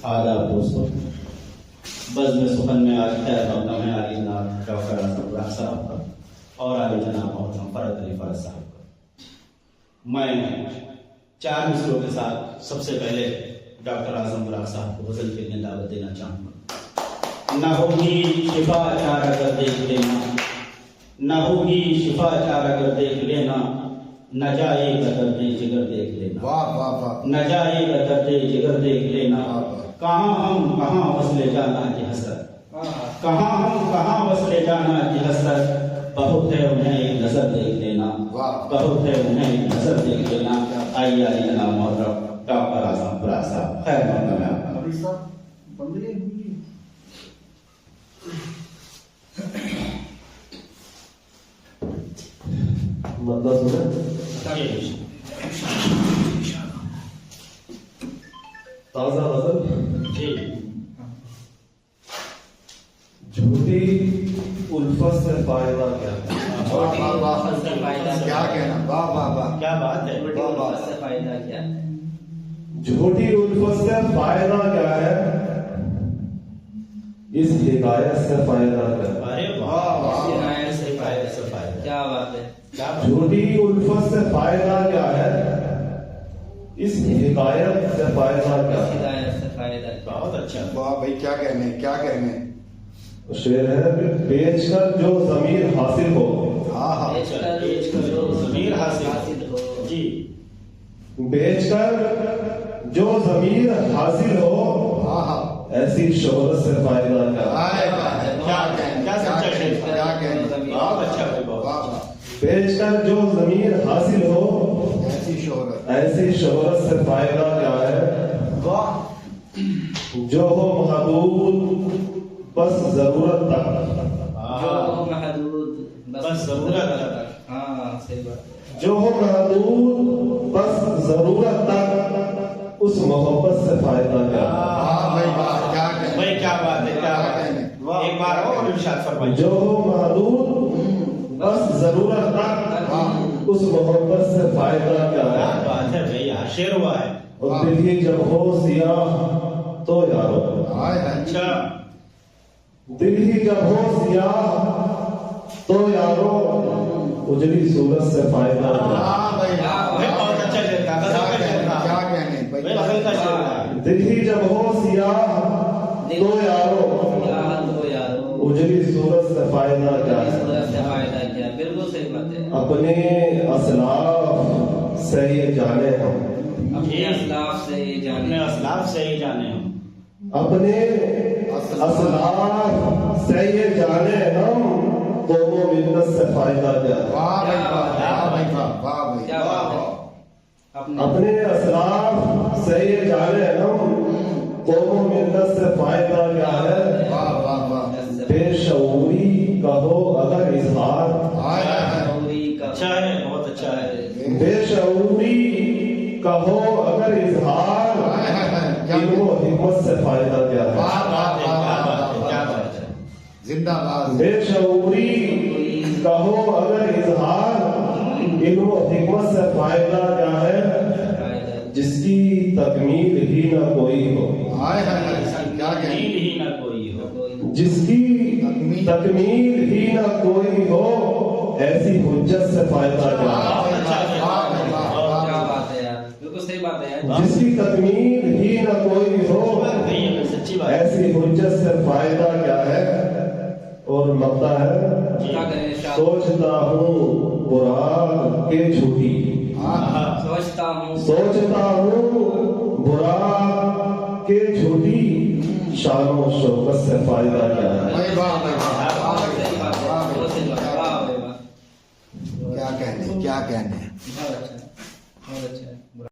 آداب دوستو، بزم سخن میں آج خیر مقدم ہے علی جناب ڈاکٹر اعظم براق صاحب کا اور علی جناب محترم فرد علی فرد صاحب کا۔ میں 4 مصروں کے ساتھ سب سے پہلے ڈاکٹر اعظم براق صاحب کو غزل کے لیے دعوت دینا چاہوں گا۔ نہ ہوگی شفا چارہ کر دیکھ لینا، نہ ہوگی شفا چارہ کر دیکھ لینا، نہ جائے گا درد جگر دیکھ لینا، نہ جائے گا درد جگر دیکھ لینا۔ کہاں ہم کہاں وصلے جانا کی حسرت، کہاں ہم کہاں وصلے جانا کی حسرت، بہت ہے انہیں ایک نظر دیکھ لینا، بہت ہے انہیں ایک نظر دیکھ لینا۔ آئیے علی جناب محترم ڈاکٹر اعظم براق صاحب، خیر مقدم ہے آپ کا۔ تازہ غزل جی، جھوٹی الفت سے فائدہ کیا ہے؟ کیا کہنا، واہ واہ واہ، کیا بات ہے، جھوٹی الفت سے فائدہ کیا ہے، اس حکایت سے فائدہ کیا ہے؟ ارے واہ، سے فائدہ سے فائدہ، کیا بات ہے، کیا بات ہے۔ جھوٹی الفت سے فائدہ کیا ہے، اس حکایت سے فائدہ کیا ہے؟ ہدایت سے فائدہ کیا؟ بہت اچھا، واہ بھائی، کیا کہنے، کیا کہنے۔ شعر ہے کہ بیچ کر جو ضمیر حاصل ہو، ہاں ہاں، بیچ کر جو ضمیر حاصل ہو، جی، بیچ کر جو ضمیر حاصل ہو، ہاں ہاں، ایسی شہرت سے فائدہ کیا ہے؟ آئے بات، کیا کہنے، کیا سچا شعر، کیا کہنے، بہت اچھا ہے، بہت واہ اچھا۔ واہ، بیچ کر جو ضمیر حاصل ہو، ایسی شہرت، ایسی شہرت سے فائدہ کیا ہے؟ واہ، جو ہو محدود بس ضرورت تک، جو محدود بس ضرورت تک۔ ہاں صحیح بات، جو ہو محدود بس ضرورت تک، اس محبت سے فائدہ کیا ہے؟ واہ بھائی واہ، کیا کہنے، بھائی کیا بات ہے، کیا بات ہے۔ ایک بار اور ارشاد فرمائیے۔ جو ہو محدود بس ضرورت تک، اس محبت سے فائدہ کیا کیا ہے؟ بات ہے بھائی، شعر ہوا ہے۔ اور دل ہی جب ہو سیاہ تو یارو، آئے ہے، اچھا، دل ہی جب ہو سیاہ تو یارو، اجلی صورت سے فائدہ کیا ہے؟ واہ بھائی واہ، بھائی بہت اچھا شعر تھا، غزل کا شعر تھا، کیا کہنے بھائی، بھائی غزل کا شعر تھا۔ دل ہی جب ہو سیاہ تو یارو، تو یارو، اجلی صورت سے فائدہ کیا اس ہے؟ طرح سے فائدہ کیا؟ بالکل صحیح بات ہے۔ اپنے اسلاف سے یہ جانے ہم، اپنے اسلاف سے یہ اپنے جانے، اسلاف سے ہی جانے ہم، اپنے اسلاف سے یہ جانے ہم، قوم و ملت سے فائدہ کیا ہے؟ واہ بھائی واہ، واہ بھائی واہ، واہ بھائی کیا بات ہے، اپنے اپنے اسلاف سے یہ جانے ہم، قوم و ملت سے فائدہ کیا ہے؟ واہ واہ واہ، بے شعوری کہو اگر اظہار، آئے ہے، شعوری کا اچھا ہے، بہت اچھا ہے۔ بے شعوری کہو اگر اظہار، آئے ہے، کیا علم و حکمت سے فائدہ کیا ہے؟ واہ واہ کیا واہ بات ہے، کیا واہ، بات ہے۔ زندہ باد، بے شعوری کہو اگر اظہار، علم و حکمت سے فائدہ کیا ہے؟ فائدہ، جس کی تکمیل ہی نہ کوئی ہو، آئے ہے، کیا کہنے، نیل ہی نہ کوئی ہو، کوئی جس کی تکمیل ہی نہ کوئی ہو، ایسی حجت سے فائدہ کیا ہے؟ واہ بھائی واہ، واہ بھائی واہ، واہ کیا بھائی، بات ہے یار، بالکل صحیح بات ہے یار۔ جس کی تکمیل ہی نہ کوئی ہو، نہیں ہے، سچی بات ہے۔ ایسی حجت سے فائدہ کیا ہے؟ اور مقطع ہے، کیا کریں ارشاد؟ سوچتا ہوں براق کے جھوٹی، ہاں، سوچتا ہوں، سوچتا ہوں براق کے جھوٹی، شان و شوکت سے فائدہ کیا ہے؟ بھائی واہ بھائی واہ، واہ صحیح بھائی بات ہے، واہ، بہت صحیح بات ہے، واہ بھائی واہ، کیا کہنے، کیا کہنے۔ بہت اچھا۔